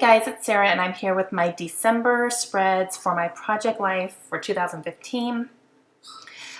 guys, it's Sarah and I'm here with my December spreads for my project life for 2015.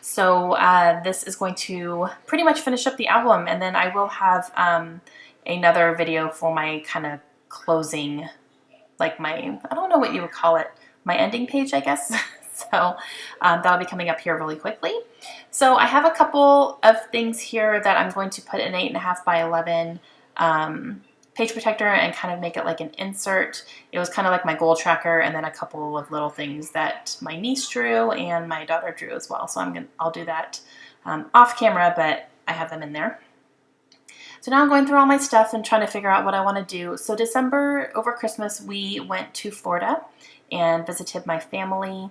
So this is going to pretty much finish up the album, and then I will have another video for my kind of closing, like my, I don't know what you would call it, my ending page, I guess. So that'll be coming up here really quickly. So I have a couple of things here that I'm going to put in 8.5 by 11 page protector and kind of make it like an insert. It was kind of like my goal tracker, and then a couple of little things that my niece drew and my daughter drew as well. So I'll do that off camera, but I have them in there. So now I'm going through all my stuff and trying to figure out what I want to do. So December, over Christmas, we went to Florida and visited my family.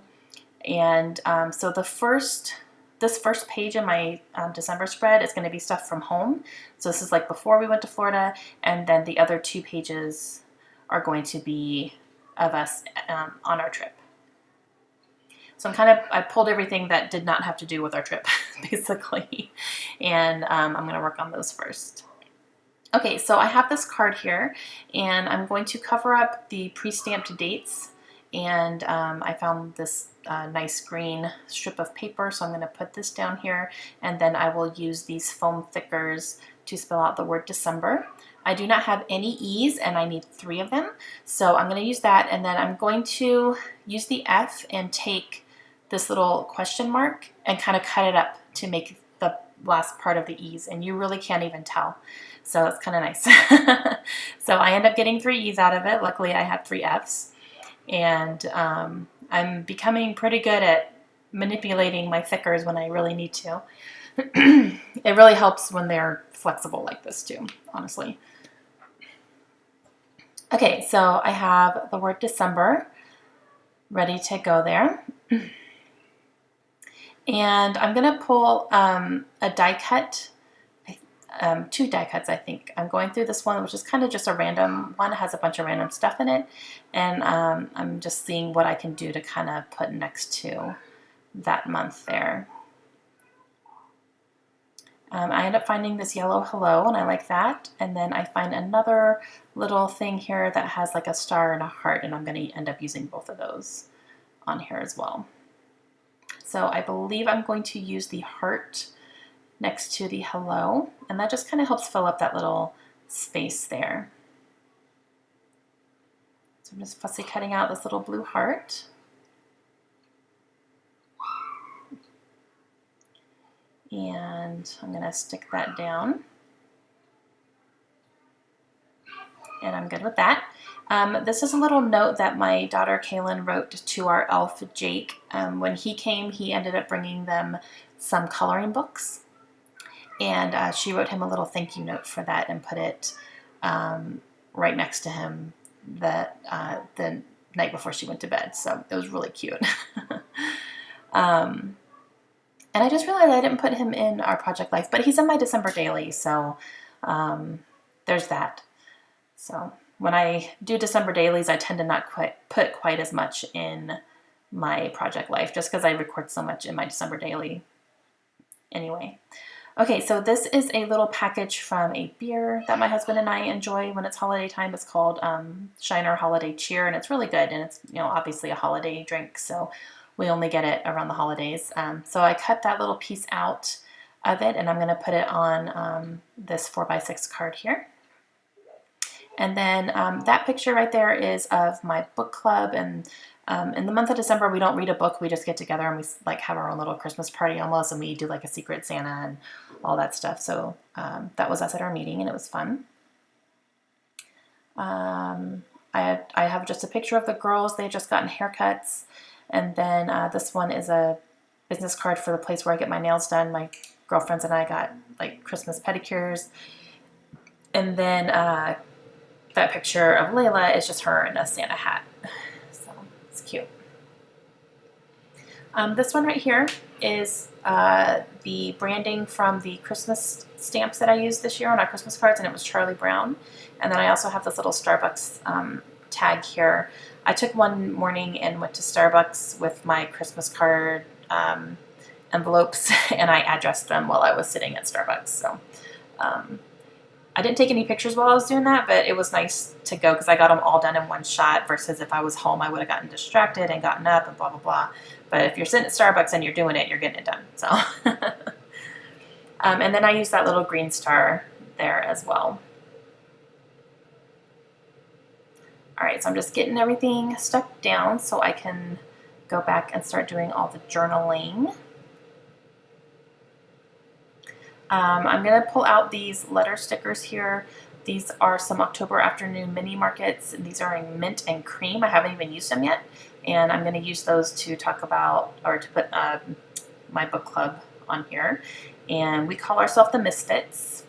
And so this first page in my December spread is going to be stuff from home. So this is like before we went to Florida, and then the other 2 pages are going to be of us on our trip. So I pulled everything that did not have to do with our trip, basically, and I'm going to work on those first. Okay, so I have this card here, and I'm going to cover up the pre-stamped dates, and I found this nice green strip of paper, so I'm going to put this down here, and then I will use these foam thickers to spell out the word December. I do not have any E's, and I need 3 of them, so I'm going to use that, and then I'm going to use the F and take this little question mark and kind of cut it up to make the last part of the E's, and you really can't even tell. So it's kind of nice. So I end up getting 3 E's out of it. Luckily, I had 3 F's. And I'm becoming pretty good at manipulating my thickers when I really need to. It really helps when they're flexible like this too, honestly. Okay, so I have the word December ready to go there. And I'm going to pull a die cut, 2 die cuts, I think. I'm going through this one, which is kind of just a random one. It has a bunch of random stuff in it. And I'm just seeing what I can do to kind of put next to that month there. I end up finding this yellow hello, and I like that. And then I find another little thing here that has like a star and a heart, and I'm going to end up using both of those on here as well. So I believe I'm going to use the heart next to the hello, and that just kind of helps fill up that little space there. So I'm just fussy cutting out this little blue heart. And I'm going to stick that down. And I'm good with that. This is a little note that my daughter Kaylin wrote to our elf Jake. When he came, he ended up bringing them some coloring books. And she wrote him a little thank you note for that and put it right next to him the night before she went to bed. So it was really cute. And I just realized I didn't put him in our project life, but he's in my December daily, so there's that. So when I do December dailies, I tend to not put quite as much in my project life, just because I record so much in my December daily anyway. Okay, so this is a little package from a beer that my husband and I enjoy when it's holiday time. It's called Shiner Holiday Cheer, and it's really good, and it's, you know, obviously a holiday drink, so we only get it around the holidays. So I cut that little piece out of it, and I'm going to put it on this 4x6 card here. And then that picture right there is of my book club, and in the month of December, we don't read a book, we just get together and we like have our own little Christmas party almost, and we do like a secret Santa and all that stuff. So that was us at our meeting, and it was fun. I have just a picture of the girls. They had just gotten haircuts. And then this one is a business card for the place where I get my nails done. My girlfriends and I got like Christmas pedicures. And then that picture of Layla is just her in a Santa hat. So it's cute. This one right here is the branding from the Christmas stamps that I used this year on our Christmas cards, and it was Charlie Brown. And then I also have this little Starbucks tag here. I took one morning and went to Starbucks with my Christmas card envelopes, and I addressed them while I was sitting at Starbucks. So I didn't take any pictures while I was doing that, but it was nice to go because I got them all done in one shot versus if I was home, I would have gotten distracted and gotten up and blah, blah, blah. But if you're sitting at Starbucks and you're doing it, you're getting it done. So, and then I use that little green star there as well. All right, so I'm just getting everything stuck down so I can go back and start doing all the journaling. I'm going to pull out these letter stickers here. These are some October afternoon mini markets. These are in mint and cream. I haven't even used them yet. And I'm going to use those to talk about, or to put my book club on here. And we call ourselves the Misfits.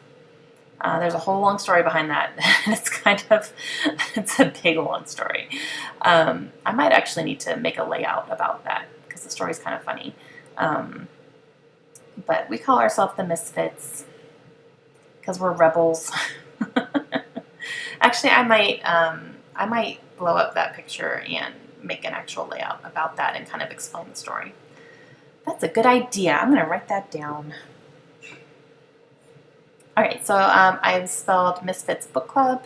There's a whole long story behind that. It's a big long story. I might actually need to make a layout about that because the story's kind of funny. But we call ourselves the Misfits because we're rebels. Actually, I might blow up that picture and make an actual layout about that and kind of explain the story. That's a good idea. I'm going to write that down. All right, so I've spelled Misfits Book Club,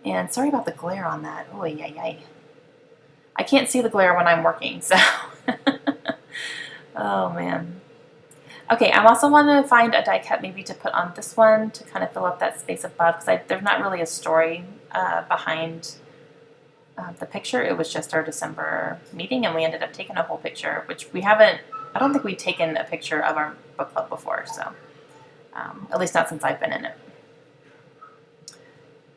and sorry about the glare on that. Oh, yay. I can't see the glare when I'm working, so. Oh, man. Okay, I also want to find a die cut maybe to put on this one to kind of fill up that space above because there's not really a story behind the picture. It was just our December meeting and we ended up taking a whole picture, which I don't think we'd taken a picture of our book club before, so at least not since I've been in it.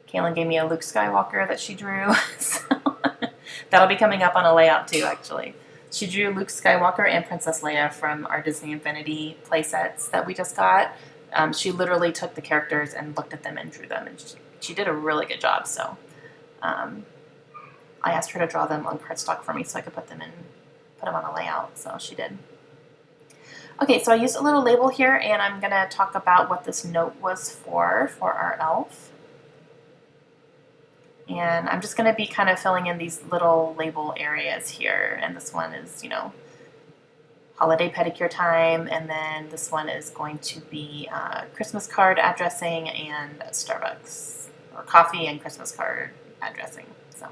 Kaylin gave me a Luke Skywalker that she drew, so that'll be coming up on a layout too, actually. She drew Luke Skywalker and Princess Leia from our Disney Infinity playsets that we just got. She literally took the characters and looked at them and drew them, and she did a really good job. So I asked her to draw them on cardstock for me so I could put them on a layout. So she did. Okay, so I used a little label here, and I'm going to talk about what this note was for our elf. And I'm just going to be kind of filling in these little label areas here. And this one is, holiday pedicure time. And then this one is going to be Christmas card addressing and Starbucks, or coffee and Christmas card addressing. So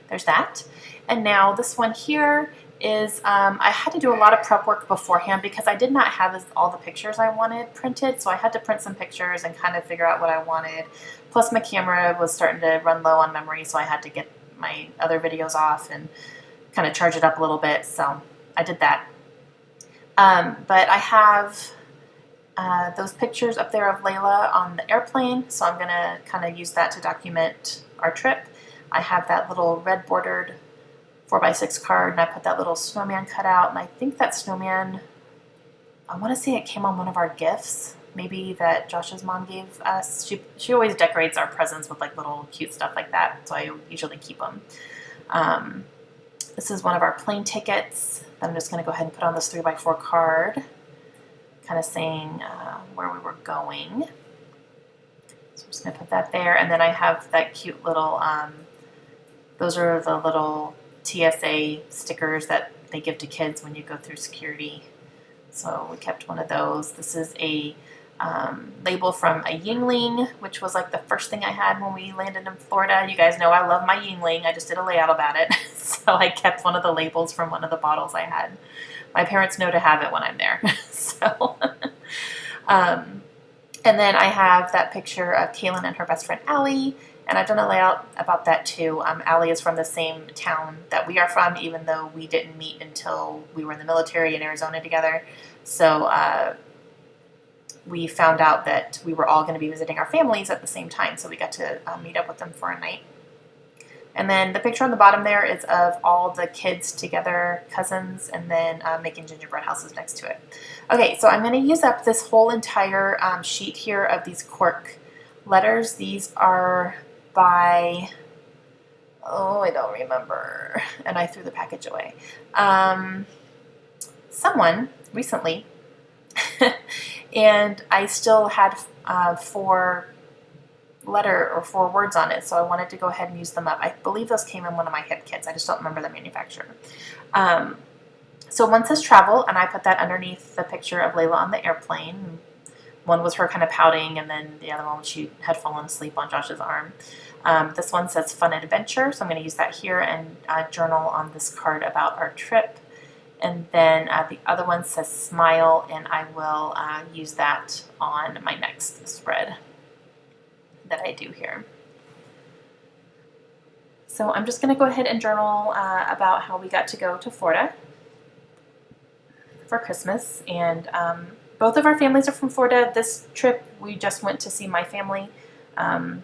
there's that. And now this one here is, I had to do a lot of prep work beforehand because I did not have all the pictures I wanted printed. So I had to print some pictures and kind of figure out what I wanted. Plus my camera was starting to run low on memory, so I had to get my other videos off and kind of charge it up a little bit. So I did that. But I have those pictures up there of Layla on the airplane, so I'm going to kind of use that to document our trip. I have that little red bordered 4x6 card, and I put that little snowman cut out, and I think that snowman, I want to say it came on one of our gifts, maybe that Josh's mom gave us. She always decorates our presents with like little cute stuff like that, so I usually keep them. This is one of our plane tickets that I'm just going to go ahead and put on this 3x4 card, kind of saying where we were going. So I'm just going to put that there, and then I have that cute little, those are the little TSA stickers that they give to kids when you go through security. So we kept one of those. This is a label from a Yingling, which was like the first thing I had when we landed in Florida. You guys know I love my Yingling. I just did a layout about it. So I kept one of the labels from one of the bottles I had. My parents know to have it when I'm there. So, and then I have that picture of Kaylin and her best friend Allie, and I've done a layout about that too. Allie is from the same town that we are from, even though we didn't meet until we were in the military in Arizona together. So we found out that we were all going to be visiting our families at the same time, so we got to meet up with them for a night. And then the picture on the bottom there is of all the kids together, cousins, and then making gingerbread houses next to it. Okay, so I'm going to use up this whole entire sheet here of these cork letters. These are by, I don't remember, and I threw the package away. Someone recently, and I still had 4 words on it, so I wanted to go ahead and use them up. I believe those came in one of my hip kits. I just don't remember the manufacturer. So one says travel, and I put that underneath the picture of Layla on the airplane. one was her kind of pouting, and then the other one she had fallen asleep on Josh's arm. This one says fun adventure, so I'm going to use that here and journal on this card about our trip. And then the other one says smile, and I will use that on my next spread that I do here. So I'm just going to go ahead and journal about how we got to go to Florida for Christmas. And both of our families are from Florida. This trip, we just went to see my family. And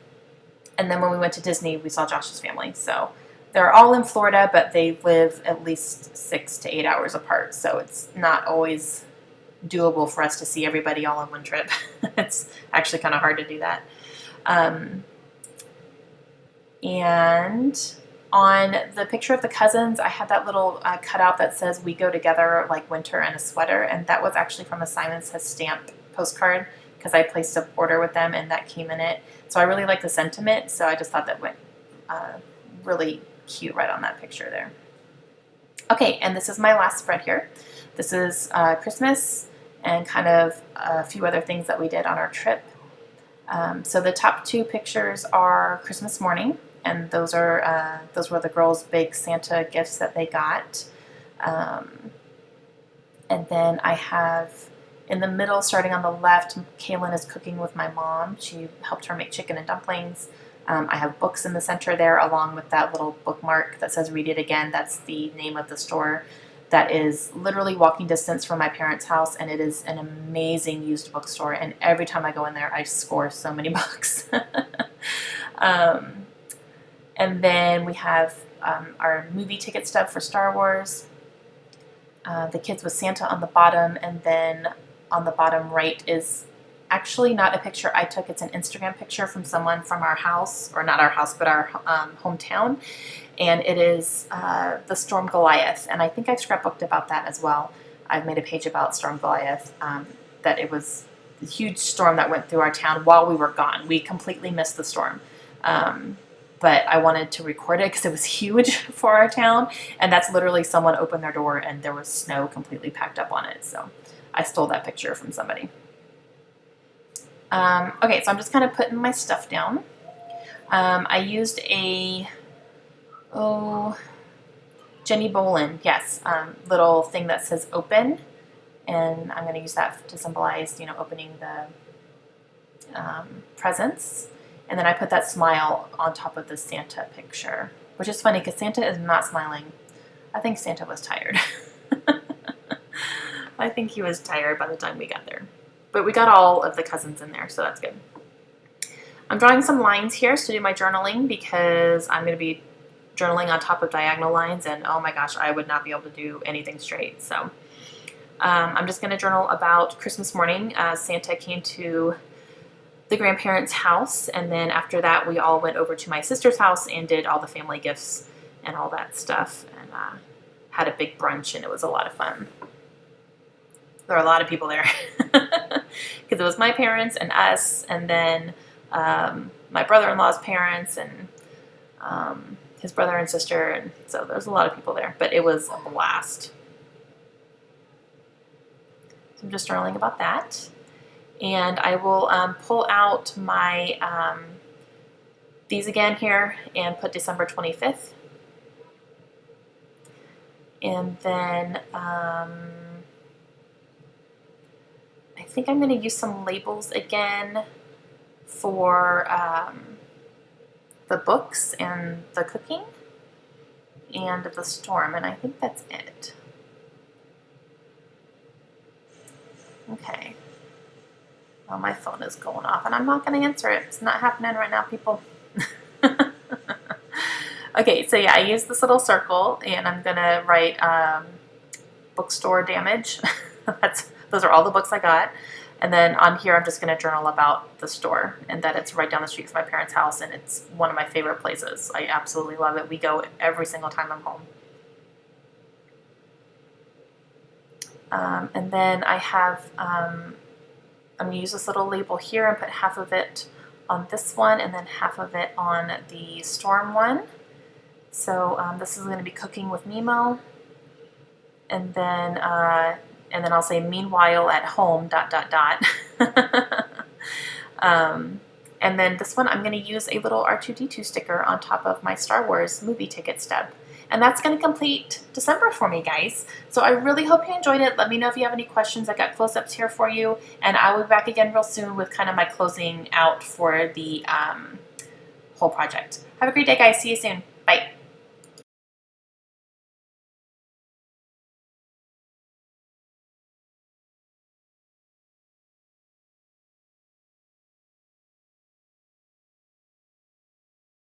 then when we went to Disney, we saw Josh's family. So they're all in Florida, but they live at least 6 to 8 hours apart. So it's not always doable for us to see everybody all on one trip. It's actually kind of hard to do that. And on the picture of the cousins, I had that little cutout that says "We go together like winter and a sweater," and that was actually from a Simon Says Stamp postcard because I placed an order with them and that came in it. So I really like the sentiment, so I just thought that went really cute right on that picture there. Okay, and this is my last spread here. This is Christmas and kind of a few other things that we did on our trip. So the top 2 pictures are Christmas morning, and those were the girls' big Santa gifts that they got. And then I have in the middle, starting on the left, Kaylin is cooking with my mom. She helped her make chicken and dumplings. I have books in the center there, along with that little bookmark that says "Read It Again." That's the name of the store. That is literally walking distance from my parents' house, and it is an amazing used bookstore. And every time I go in there, I score so many books. And then we have our movie ticket stub for Star Wars, the kids with Santa on the bottom, and then on the bottom right is actually not a picture I took. It's an Instagram picture from someone from our house, or not our house, but our hometown. And it is the Storm Goliath. And I think I've scrapbooked about that as well. I've made a page about Storm Goliath, that it was a huge storm that went through our town while we were gone. We completely missed the storm. But I wanted to record it because it was huge for our town. And that's literally someone opened their door and there was snow completely packed up on it. So I stole that picture from somebody. Okay, so I'm just kind of putting my stuff down. I used a, Jenny Bolin, yes, little thing that says open. And I'm going to use that to symbolize, opening the presents. And then I put that smile on top of the Santa picture, which is funny because Santa is not smiling. I think Santa was tired. I think he was tired by the time we got there. But we got all of the cousins in there, so that's good. I'm drawing some lines here to do my journaling because I'm going to be journaling on top of diagonal lines, and oh my gosh, I would not be able to do anything straight. So I'm just going to journal about Christmas morning. Santa came to the grandparents' house, and then after that we all went over to my sister's house and did all the family gifts and all that stuff, and had a big brunch, and it was a lot of fun. There were a lot of people there because it was my parents and us, and then my brother-in-law's parents and his brother and sister, and so there's a lot of people there, but it was a blast. So I'm just journaling about that. And I will pull out my, these again here and put December 25th. And then I think I'm going to use some labels again for the books and the cooking and the storm. And I think that's it. Okay. Oh, my phone is going off, and I'm not going to answer it. It's not happening right now, people. Okay, so yeah, I used this little circle, and I'm going to write bookstore damage. Those are all the books I got. And then on here, I'm just going to journal about the store and that it's right down the street from my parents' house, and it's one of my favorite places. I absolutely love it. We go every single time I'm home. And then I have... I'm going to use this little label here and put half of it on this one and then half of it on the storm one. So this is going to be cooking with Nemo. And then I'll say meanwhile at home ... And then this one, I'm going to use a little R2-D2 sticker on top of my Star Wars movie ticket stub. And that's going to complete December for me, guys. So I really hope you enjoyed it. Let me know if you have any questions. I got close-ups here for you. And I will be back again real soon with kind of my closing out for the whole project. Have a great day, guys. See you soon. Bye.